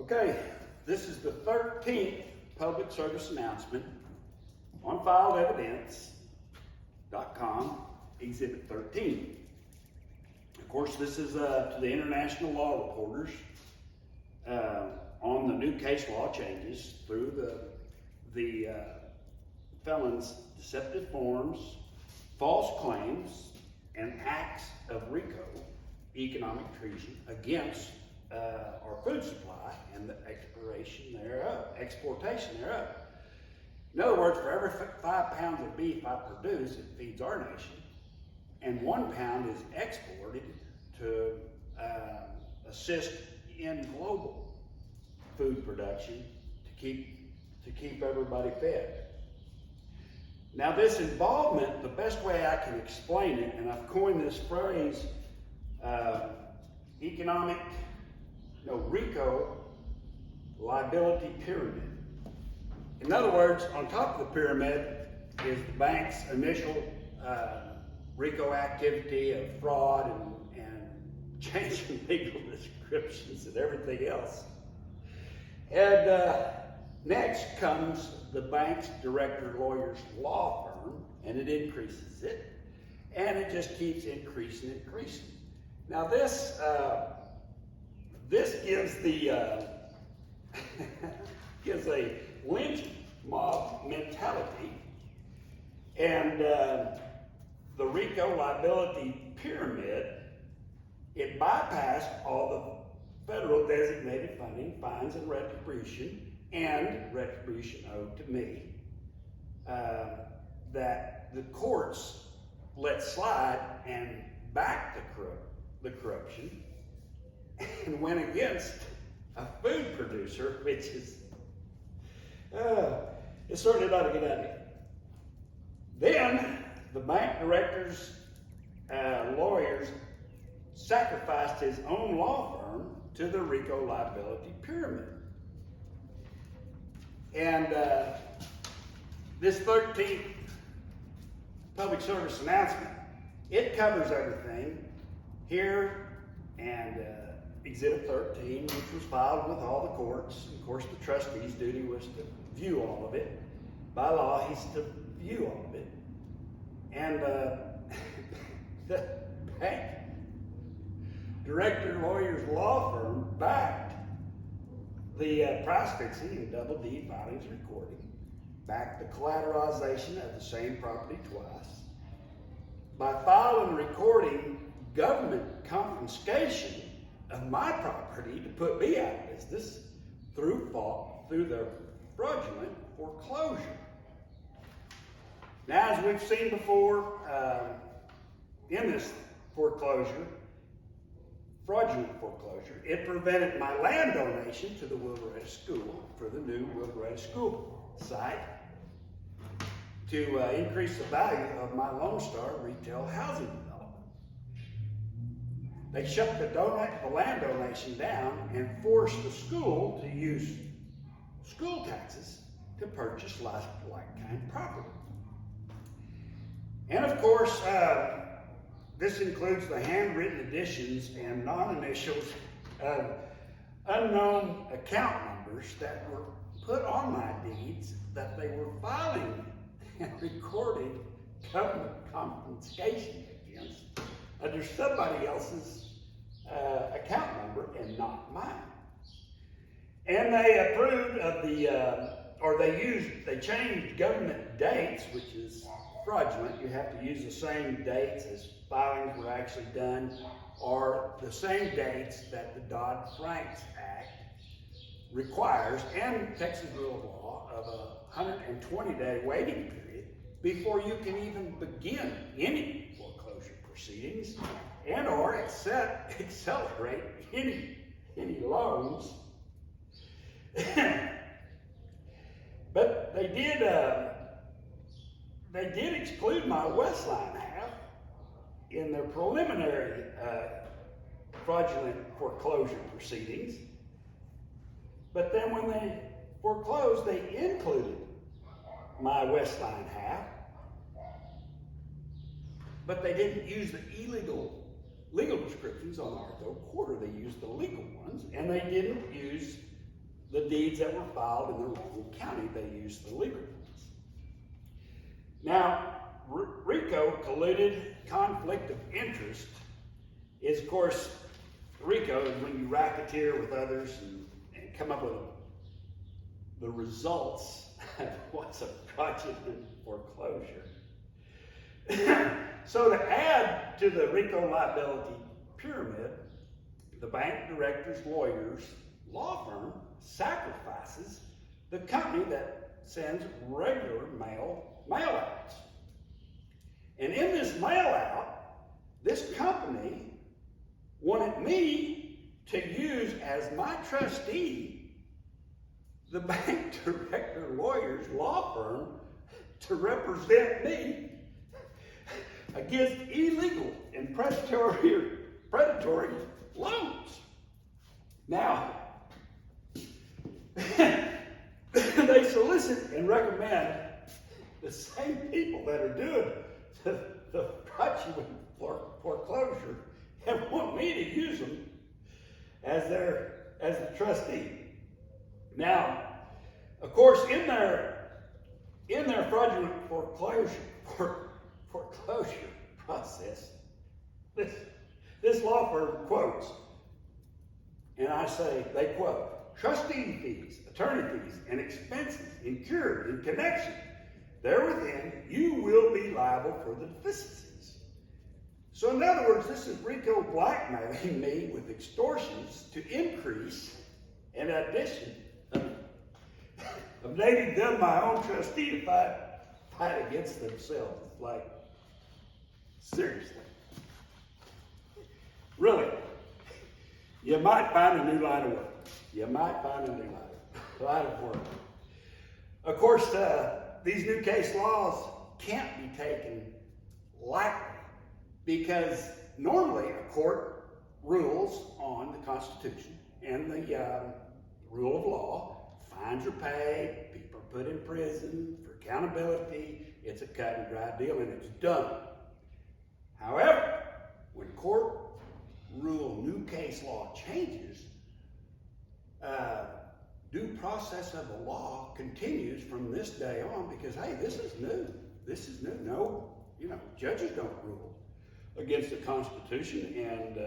Okay, this is the 13th public service announcement on filedevidence.com, Exhibit 13. Of course, this is to the international law reporters on the new case law changes through the felons' deceptive forms, false claims, and acts of RICO, economic treason, against our food supply and the exportation thereof. In other words, for every 5 pounds of beef I produce, it feeds our nation, and 1 pound is exported to assist in global food production to keep everybody fed. Now, this involvement, the best way I can explain it, and I've coined this phrase, RICO liability pyramid. In other words, on top of the pyramid is the bank's initial RICO activity of fraud and changing legal descriptions and everything else. And next comes the bank's director lawyer's law firm, and it increases it, and it just keeps increasing. Now this gives gives a lynch mob mentality, and the RICO liability pyramid, it bypassed all the federal designated funding, fines, and retribution owed to me, that the courts let slide and backed the corruption and went against a food producer, which is it's certainly not a good idea. Then the bank director's lawyers sacrificed his own law firm to the RICO liability pyramid. And this 13th public service announcement, it covers everything here, and Exhibit 13, which was filed with all the courts. Of course, the trustee's duty was to view all of it. By law, he's to view all of it. And the bank director lawyer's law firm backed the price fixing and double deed filings and recording, backed the collateralization of the same property twice, by filing and recording government confiscation of my property to put me out of business through their fraudulent foreclosure. Now, as we've seen before, in this fraudulent foreclosure, it prevented my land donation to the Wilderness School for the new Wilderness School site to increase the value of my Lone Star retail housing development. They shut the land donation down and forced the school to use school taxes to purchase like-kind property. And of course, this includes the handwritten additions and non-initials of unknown account numbers that were put on my deeds that they were filing and recording government confiscation against under somebody else's account number and not mine. And they approved of they changed government dates, which is fraudulent. You have to use the same dates as filings were actually done, or the same dates that the Dodd-Frank Act requires, and Texas rule of law of a 120-day waiting period before you can even begin any foreclosure proceedings and or accelerate any loans. But they did exclude my Westline half in their preliminary fraudulent foreclosure proceedings. But then when they foreclosed, they included my Westline half. But they didn't use the legal descriptions on our third quarter. They used the legal ones, and they didn't use the deeds that were filed in the wrong county. They used the legal ones. Now, RICO, colluded conflict of interest, is of course, RICO is when you racketeer with others and come up with the results of what's a fraudulent foreclosure. So to add to the RICO liability pyramid, the bank director's lawyer's law firm sacrifices the company that sends regular mail-outs. And in this mail-out, this company wanted me to use as my trustee the bank director lawyer's law firm to represent me against illegal and predatory loans. Now, they solicit and recommend the same people that are doing the fraudulent foreclosure and want me to use them as the trustee. Now, of course, in their fraudulent foreclosure process, this law firm quotes, and I say, they quote, trustee fees, attorney fees, and expenses incurred in connection therewithin, you will be liable for the deficiencies. So in other words, this is RICO blackmailing me with extortions to increase an addition of making them my own trustee to fight against themselves. It's like, seriously. Really. You might find a new line of work. You might find a new line of work. Of course, these new case laws can't be taken lightly because normally a court rules on the Constitution and the rule of law. Fines are paid, people are put in prison for accountability. It's a cut and dry deal and it's done. However, when court rule new case law changes, due process of the law continues from this day on because, hey, this is new. This is new. No, judges don't rule against the Constitution and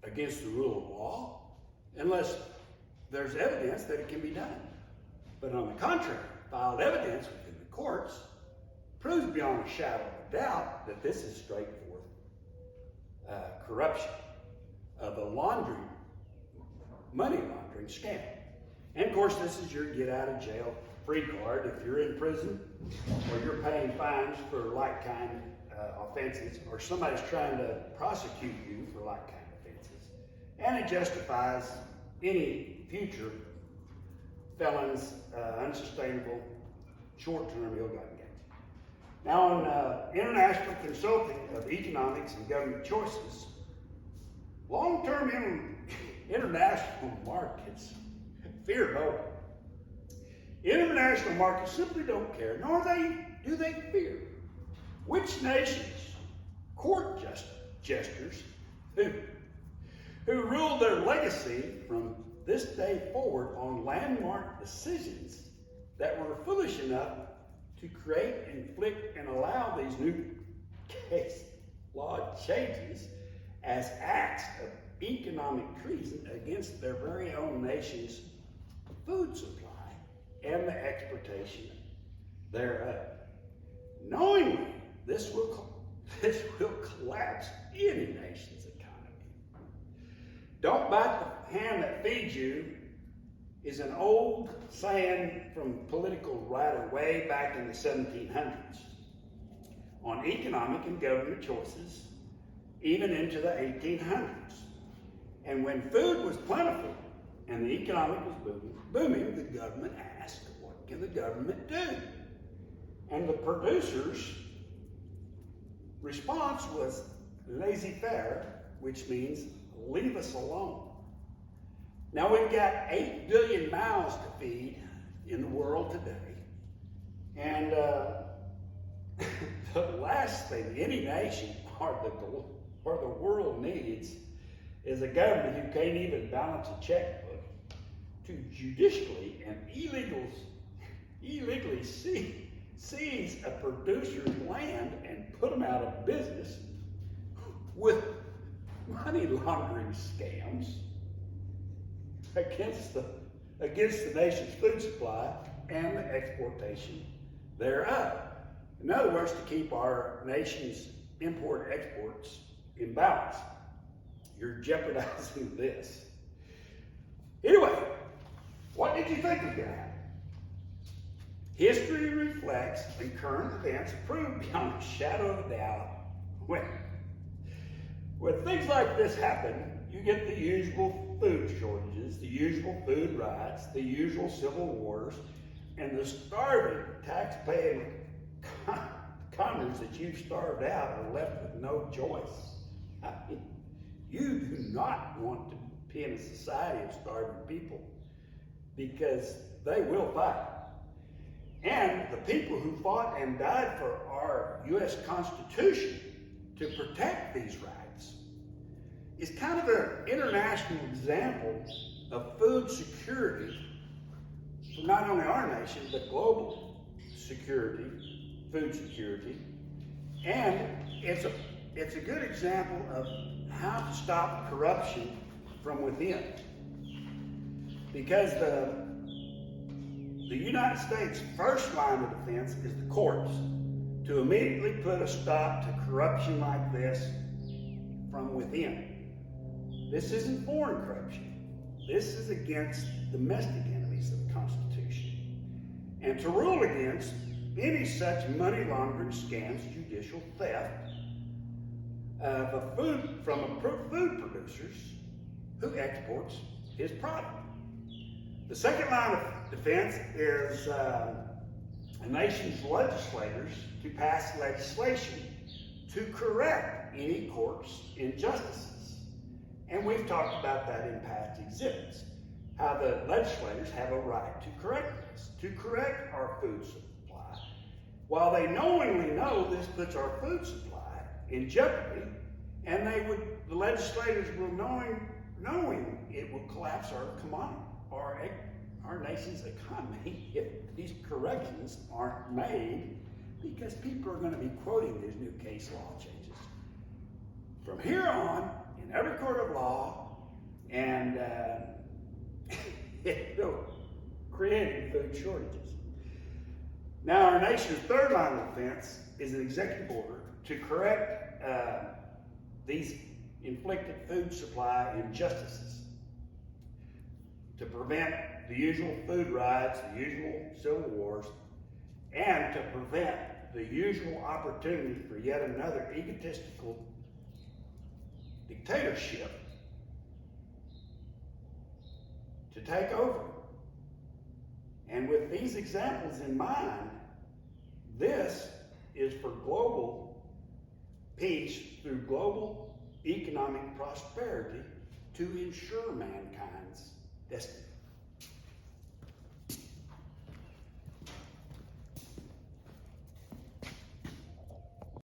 against the rule of law unless there's evidence that it can be done. But on the contrary, filed evidence within the courts proves beyond a shadow of a doubt that this is straightforward corruption of a money laundering scam. And of course, this is your get out of jail free card if you're in prison or you're paying fines for like kind offenses or somebody's trying to prosecute you for like kind offenses. And it justifies any future felons' unsustainable short-term ill-gotten gains. Now, on International Consulting of Economics and Government Choices, long-term international markets fear no one. International markets simply don't care, nor do they fear which nations, court jesters, who ruled their legacy from this day forward on landmark decisions that were foolish enough to create, inflict, and allow these new case law changes as acts of economic treason against their very own nation's food supply and the exportation thereof. Knowingly, this will collapse any nation's economy. Don't bite the hand that feeds you is an old saying from political writer way back in the 1700s on economic and government choices, even into the 1800s. And when food was plentiful and the economy was booming, the government asked, what can the government do? And the producers' response was laissez-faire, which means leave us alone. Now we've got 8 billion mouths to feed in the world today. And the last thing any nation or the world needs is a government who can't even balance a checkbook to judicially and illegally seize a producer's land and put them out of business with money laundering scams against the nation's food supply and the exportation thereof. In other words, to keep our nation's import-exports in balance. You're jeopardizing this. Anyway, what did you think was going to happen? History reflects and current events prove beyond a shadow of a doubt when things like this happen, you get the usual food shortages, the usual food riots, the usual civil wars, and the starving, tax-paying commoners that you've starved out are left with no choice. I mean, you do not want to be in a society of starving people because they will fight. And the people who fought and died for our U.S. Constitution to protect these rights is kind of an international example of food security for not only our nation, but global security, food security. And it's a good example of how to stop corruption from within. Because the United States' first line of defense is the courts, to immediately put a stop to corruption like this from within. This isn't foreign corruption. This is against domestic enemies of the Constitution. And to rule against any such money laundering scams, judicial theft of food from food producers who exports his product. The second line of defense is a nation's legislators to pass legislation to correct any court's injustices. And we've talked about that in past exhibits, how the legislators have a right to correct this, to correct our food supply. While they knowingly know this puts our food supply in jeopardy, and the legislators will knowing it will collapse our nation's economy if these corrections aren't made, because people are going to be quoting these new case law changes. From here on, in every court of law, and creating food shortages. Now, our nation's third line of defense is an executive order to correct these inflicted food supply injustices, to prevent the usual food riots, the usual civil wars, and to prevent the usual opportunity for yet another egotistical dictatorship to take over. And with these examples in mind, this is for global peace through global economic prosperity to ensure mankind's destiny.